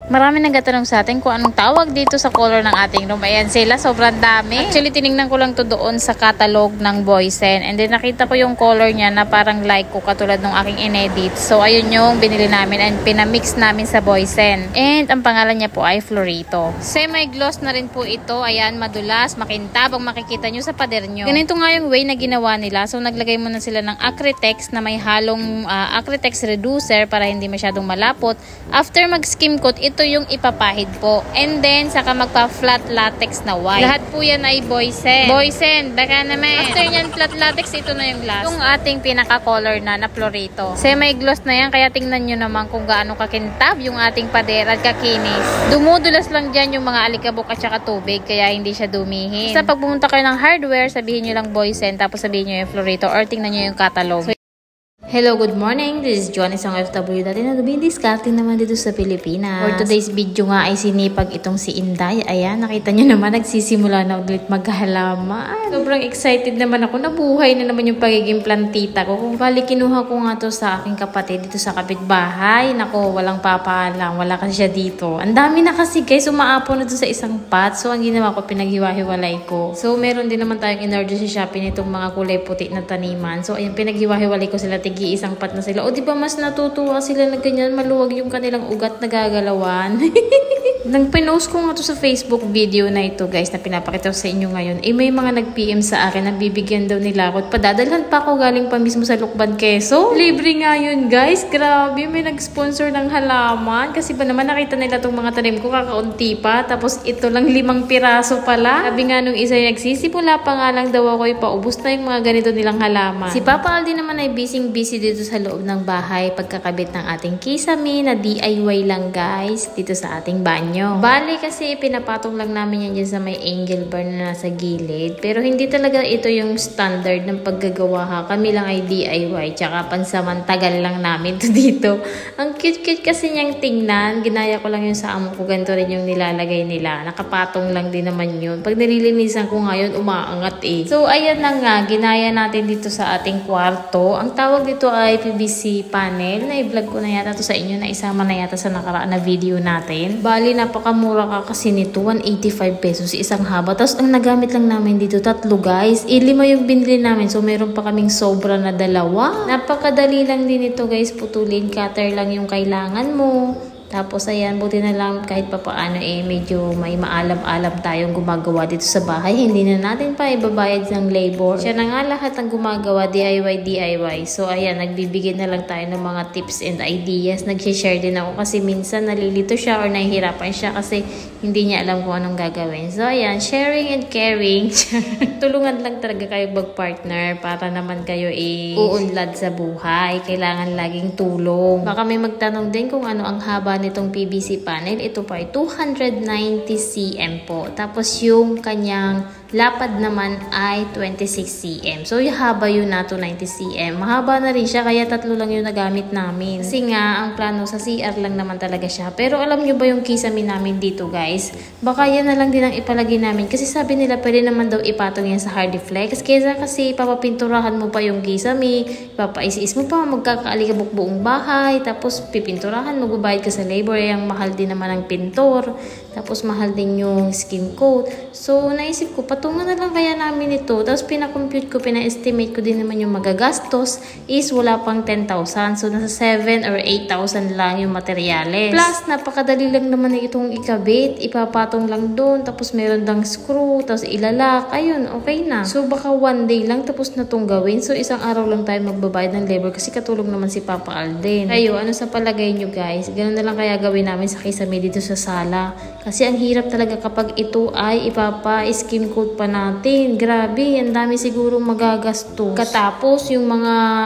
Marami nagtatanong sa atin kung anong tawag dito sa color ng ating room. Ayan sila, sobrang dami. Actually, tinignan ko lang to doon sa catalog ng Boysen. And then, nakita ko yung color niya na parang like ko katulad ng aking inedit. So, ayun yung binili namin and pinamix namin sa Boysen. And, ang pangalan niya po ay Florito. Semi-gloss na rin po ito. Ayan, madulas, makintab ang makikita nyo sa pader nyo. Ganito nga yung way na ginawa nila. So, naglagay muna sila ng Acrytex na may halong Acrytex reducer para hindi masyadong malapot. After mag-skim coat, ito yung ipapahid po. And then, saka magpa-flat latex na white. Lahat po yan ay Boysen. Boysen, baka naman. After yan, flat latex, ito na yung last. Yung ating pinaka-color na Florito. Semi-gloss na yan, kaya tingnan nyo naman kung gaano kakintab yung ating pader at kakinis. Dumudulas lang dyan yung mga alikabok at saka tubig, kaya hindi siya dumihin. Sa pag pumunta kayo ng hardware, sabihin nyo lang Boysen, tapos sabihin nyo yung Florito or tingnan nyo yung catalog. Hello, good morning. This is John, isang OFW dati na gabi discarding naman dito sa Pilipinas. For today's video nga ay sinipag itong si Inday. Ayan, nakita nyo naman, nagsisimula na ulit maghalaman. Sobrang excited naman ako. Nabuhay na naman yung pagiging plantita ko. Kung bali, kinuha ko nga to sa aking kapatid dito sa kapitbahay. Nako, walang papaalam. Wala kasi siya dito. Ang dami na kasi guys, umaapo na to sa isang pot. So, ang ginawa ko, pinaghiwa-hiwalay ko. So, meron din naman tayong in-order sa Shopee nitong mga kulay puti na taniman. So, ayan, pinaghiwa-hiwalay ko sila isang pat na sila. O, di ba mas natutuwa sila na ganyan, maluwag yung kanilang ugat na gagalawan. Nang pinost ko nga to sa Facebook video na ito, guys, na pinapakita ko sa inyo ngayon, eh may mga nag-PM sa akin na bibigyan daw nila ako at padadalhan pa ako galing pa mismo sa Lucban, Quezon. Libre nga yun, guys. Grabe, may nag-sponsor ng halaman. Kasi ba naman nakita nila tong mga tanim ko, kakaunti pa. Tapos ito lang 5 piraso pala. Sabi nga nung isa yung nagsisimula pa nga lang daw ako ipaubos na yung mga ganito nilang halaman. Si Papa Aldi naman ay busy dito sa loob ng bahay pagkakabit ng ating kisame na DIY lang, guys, dito sa ating banyo. Bali kasi pinapatong lang namin yan dyan sa may angle bar na nasa gilid. Pero hindi talaga ito yung standard ng paggagawa ha. Kami lang ay DIY tsaka pansamantagal lang namin to dito. Ang cute-cute kasi niyang tingnan. Ginaya ko lang yung sa amo ko. Ganito rin yung nilalagay nila. Nakapatong lang din naman yun. Pag nililinisan ko ngayon, umaangat eh. So ayan na nga, ginaya natin dito sa ating kwarto. Ang tawag dito ay PVC panel. Na-vlog ko na yata to sa inyo, na isama na yata sa nakaraan na video natin. Bali, napakamura ka kasi nito, 185 pesos isang haba. Tapos ang nagamit lang namin dito, 3 guys. 5 yung binili namin. So meron pa kaming sobra na 2. Napakadali lang din ito, guys. Putulin, cutter lang yung kailangan mo. Tapos ayan, buti na lang kahit papaano eh medyo may maalam-alam tayong gumagawa dito sa bahay. Hindi na natin pa ibabayad ng labor. Siya na nga lahat ang gumagawa, DIY. So ayan, nagbibigay na lang tayo ng mga tips and ideas. Nag-share din ako kasi minsan nalilito siya or nahihirapan siya kasi hindi niya alam kung anong gagawin. So ayan, sharing and caring. Tulungan lang talaga kayo mag-partner para naman kayo uunlad sa buhay. Kailangan laging tulong. Baka may magtanong din kung ano ang haba nitong PVC panel. Ito pa ay 290 cm po. Tapos yung kanyang lapad naman ay 26 cm. So yung haba yun na 290 cm. Mahaba na rin siya kaya 3 lang yung nagamit namin. Kasi nga ang plano sa CR lang naman talaga siya. Pero alam nyo ba yung kisame namin dito, guys? Baka yan na lang din ang ipalagay namin. Kasi sabi nila pwede naman daw ipatong yan sa Hardiflex. Kesa kasi papapinturahan mo pa yung kisame, papais-is mo pa, magkakaalikabok buong bahay, tapos pipinturahan, magbabayad ka sa labor, yung mahal din naman ang pintor, tapos mahal din yung skin coat. So naisip ko, patungan na lang kaya namin ito. Tapos pina-compute ko, pina-estimate ko din naman yung magagastos is wala pang 10,000. So nasa 7 or 8,000 lang yung materyales. Plus napakadali lang naman itong ikabit, ipapatong lang doon, tapos meron dang screw, tapos ilalak, ayun, okay na. So baka one day lang tapos na itong gawin. So isang araw lang tayo magbabayad ng labor kasi katulong naman si Papa Alden. Ayo, ano sa palagay nyo, guys? Ganun na lang kaya gawin namin sa kisame dito sa sala. Kasi ang hirap talaga kapag ito ay ipapa-skim coat pa natin. Grabe, ang dami sigurong magagastos. Katapos yung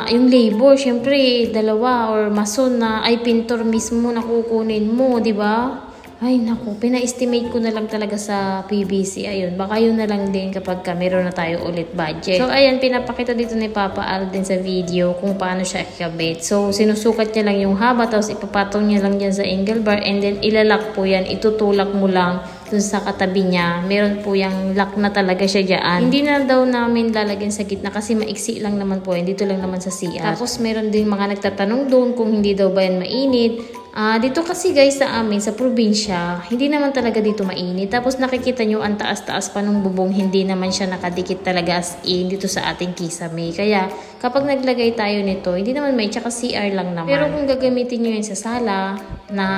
labor, syempre 2 or mason na ay pintor mismo na kukunin mo, di ba? Ay naku, pina-estimate ko na lang talaga sa PVC. Ayun, baka yun na lang din kapag meron na tayo ulit budget. So ayan, pinapakita dito ni Papa Alden sa video kung paano siya ikabit. So sinusukat niya lang yung haba, tapos ipapatong niya lang dyan sa angle bar, and then ilalak po yan, itutulak mo lang dun sa katabi niya. Meron po yung lock na talaga siya dyan. Hindi na daw namin lalagyan sa gitna kasi maiksi lang naman po. Dito lang naman sa CR. Tapos meron din mga nagtatanong doon kung hindi daw ba yan mainit. Dito kasi guys sa amin, sa probinsya, hindi naman talaga dito mainit. Tapos nakikita nyo ang taas-taas pa ng bubong, hindi naman siya nakadikit talaga as in dito sa ating kisame. Kaya kapag naglagay tayo nito, hindi naman may, tsaka CR lang naman. Pero kung gagamitin nyo yun sa sala, na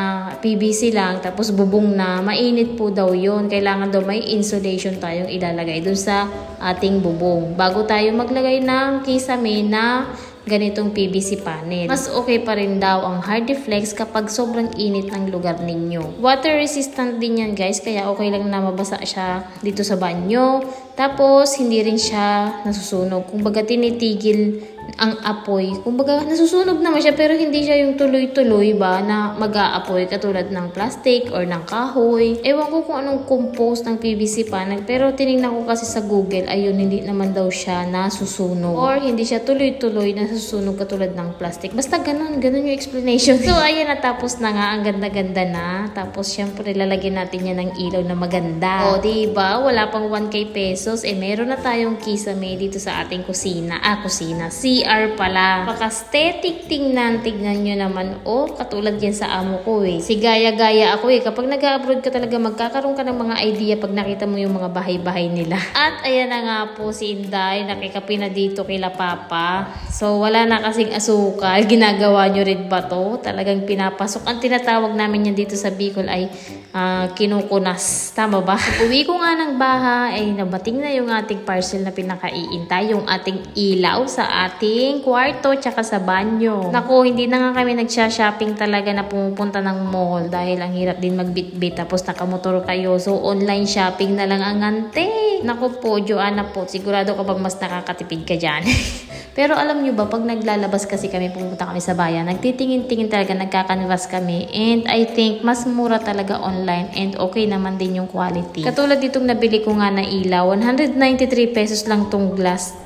PVC lang, tapos bubong na, mainit po daw yun. Kailangan daw may insulation tayong ilalagay dun sa ating bubong. Bago tayo maglagay ng kisame na ganitong PVC panel. Mas okay pa rin daw ang Hardiflex kapag sobrang init ng lugar ninyo. Water resistant din yan guys, kaya okay lang na mabasa siya dito sa banyo. Tapos hindi rin siya nasusunog. Kumbaga tinitigil ang apoy. Kumbaga nasusunog naman siya pero hindi siya yung tuloy-tuloy ba na mag-aapoy katulad ng plastic or ng kahoy. Ewan ko kung anong compose ng PVC panel pero tinignan ko kasi sa Google, ayun, hindi naman daw siya nasusunog. Or hindi siya tuloy-tuloy na nasusunog katulad ng plastic. Basta ganun yung explanation. So ayan, natapos na nga. Ang ganda-ganda na. Tapos syempre lalagyan natin yan ng ilaw na maganda. O diba, wala pang 1K pesos. Meron na tayong kisame dito sa ating kusina. Kusina. CR pala. Paka-aesthetic tingnan. Tignan nyo naman. Katulad yan sa amo ko Si gaya-gaya ako Kapag nag-abroad ka talaga, magkakaroon ka ng mga idea pag nakita mo yung mga bahay-bahay nila. At ayan na nga po si Inday. Nakikapi na dito kila Papa. So wala na kasing asukal. Ginagawa nyo rin ba to? Talagang pinapasok. Ang tinatawag namin yan dito sa Bicol ay kinukunas. Tama ba? Uwi ko nga ng bahay, nabating na yung ating parcel na pinakaiintay. Yung ating ilaw sa ating kwarto tsaka sa banyo. Naku, hindi na nga kami nagsha-shopping talaga na pumupunta ng mall dahil ang hirap din magbitbit tapos nakamotor kayo. So online shopping na lang ang ante. Naku po, Joanna po, sigurado ka bang mas nakakatipid ka dyan? Pero alam nyo ba, pag naglalabas kasi kami, pumunta kami sa bayan, nagtitingin-tingin talaga, nagkakanvas kami. And I think, mas mura talaga online and okay naman din yung quality. Katulad ditong nabili ko nga na ilaw, 193 pesos lang tong glass.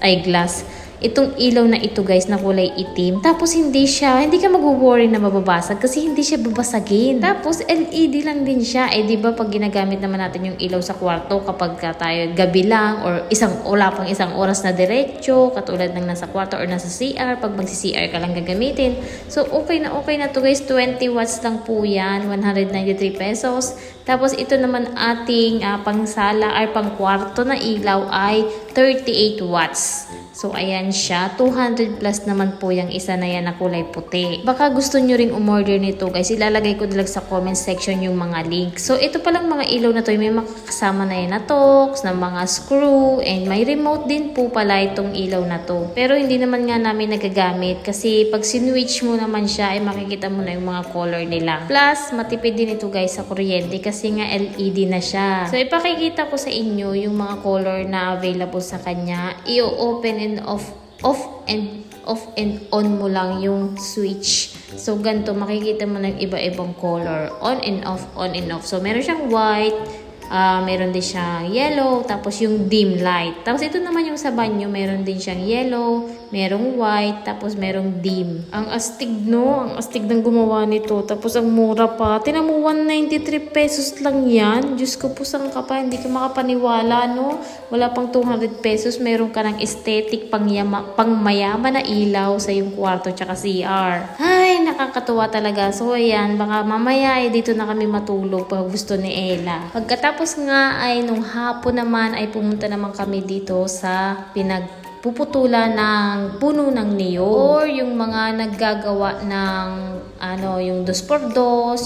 Itong ilaw na ito guys na kulay itim. Tapos hindi ka mag-worry na mababasag kasi hindi siya babasagin. Tapos LED lang din siya. Diba pag ginagamit naman natin yung ilaw sa kwarto kapag tayo gabi lang or wala pang isang oras na diretso, katulad ng nasa kwarto or nasa CR, pag magsi-CR ka lang gagamitin. So okay na to guys. 20 watts lang po yan. 193 pesos. Tapos ito naman ating pangsala or pang kwarto na ilaw ay 38 watts. So, ayan siya. 200 plus naman po yung isa na yan na kulay puti. Baka gusto nyo ring umorder nito guys. Ilalagay ko lang sa comment section yung mga link. So, ito palang mga ilaw na to. May makakasama na yan na tox, na mga screw, and may remote din po pala itong ilaw na to. Pero hindi naman nga namin nagagamit kasi pag sinwitch mo naman siya, ay makikita mo na yung mga color nila. Plus, matipid din ito guys sa kuryente kasi nga LED na siya. So, ipakikita ko sa inyo yung mga color na available sa kanya. I-open and off and on mo lang yung switch. So, ganito, makikita mo na yung iba-ibang color. On and off, on and off. So, meron siyang white, meron din siyang yellow, tapos yung dim light. Tapos, ito naman yung sa banyo, meron din siyang yellow, merong white, tapos merong dim. Ang astig, no? Ang astig ng gumawa nito. Tapos, ang mura pa. Tinan mo, 193 pesos lang yan. Diyos ko po, saan ka pa? Hindi ka makapaniwala, no? Wala pang 200 pesos. Meron ka ng aesthetic, pangmayaman na ilaw sa yung kwarto tsaka CR. Ay, nakakatuwa talaga. So, ayan, baka mamaya dito na kami matulog pag gusto ni Ella. Pagkatapos nga ay nung hapon naman ay pumunta naman kami dito sa puputulan ng puno ng niyog or yung mga naggagawa ng yung 2x2,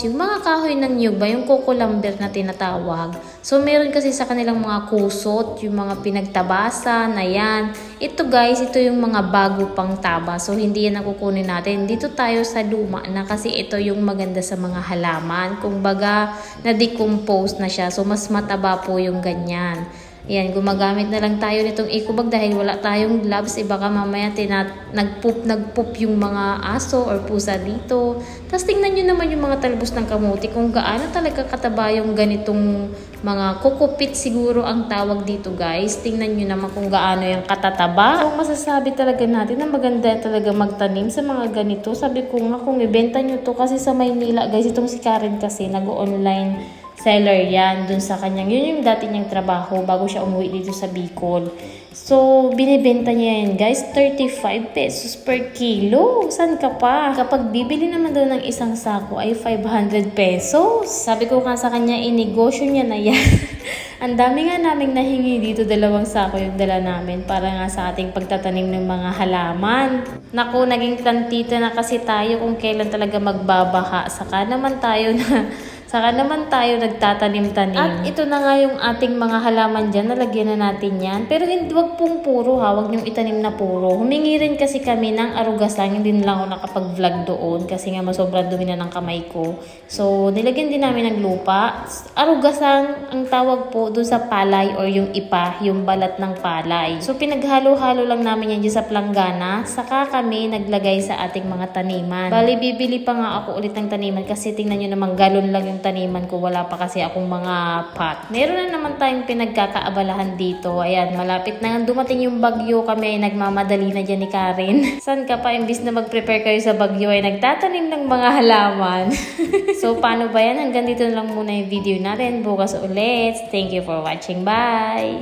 yung mga kahoy ng niyog ba, yung coco lumber na tinatawag. So meron kasi sa kanilang mga kusot, yung mga pinagtabasan na yan. Ito guys, ito yung mga bago pang taba. So hindi yan nakukunin natin. Dito tayo sa luma na kasi ito yung maganda sa mga halaman. Kung baga na-decompose na siya. So mas mataba po yung ganyan. Ayan, gumagamit na lang tayo nitong eco bag dahil wala tayong gloves. Baka mamaya nagpoop yung mga aso or pusa dito. Tapos tingnan nyo naman yung mga talbos ng kamuti kung gaano talaga kataba yung ganitong mga kukupit siguro ang tawag dito guys. Tingnan nyo naman kung gaano yung katataba. So masasabi talaga natin na maganda talaga magtanim sa mga ganito. Sabi ko nga kung ibenta nyo to kasi sa Maynila guys, itong si Karen kasi nag-online seller yan dun sa kanyang, yun yung dati niyang trabaho bago siya umuwi dito sa Bicol. So, binibenta niya yan guys, 35 pesos per kilo. San ka pa? Kapag bibili naman daw ng isang sako ay 500 pesos. Sabi ko nga sa kanya, inegosyo niya na yan. Ang dami nga naming nahingi dito, 2 sako yung dala namin para nga sa ating pagtatanim ng mga halaman. Naku, naging plantita na kasi tayo kung kailan talaga magbabaha. Saka naman tayo nagtatanim-tanim. At ito na nga yung ating mga halaman dyan. Nalagyan na natin yan. Pero wag pong puro ha. Wag niyong itanim na puro. Humingi rin kasi kami ng arugasang. Hindi na lang ako nakapag-vlog doon. Kasi nga sobrang dumi na ng kamay ko. So, nilagyan din namin ng lupa. Arugasang ang tawag po doon sa palay or yung ipa. Yung balat ng palay. So, pinaghalo-halo lang namin yan dyan sa planggana. Saka kami naglagay sa ating mga taniman. Bali, bibili pa nga ako ulit ng taniman. Kasi tingnan nyo naman, galon lang yung taniman ko, wala pa kasi akong mga pot. Meron na naman tayong pinagkakaabalahan dito. Ayan, malapit na nga dumating yung bagyo. Kami ay nagmamadali na dyan ni Karen. San ka pa, imbis na mag-prepare kayo sa bagyo ay nagtatanim ng mga halaman. So, paano ba yan? Hanggang dito na lang muna yung video natin. Bukas ulit. Thank you for watching. Bye!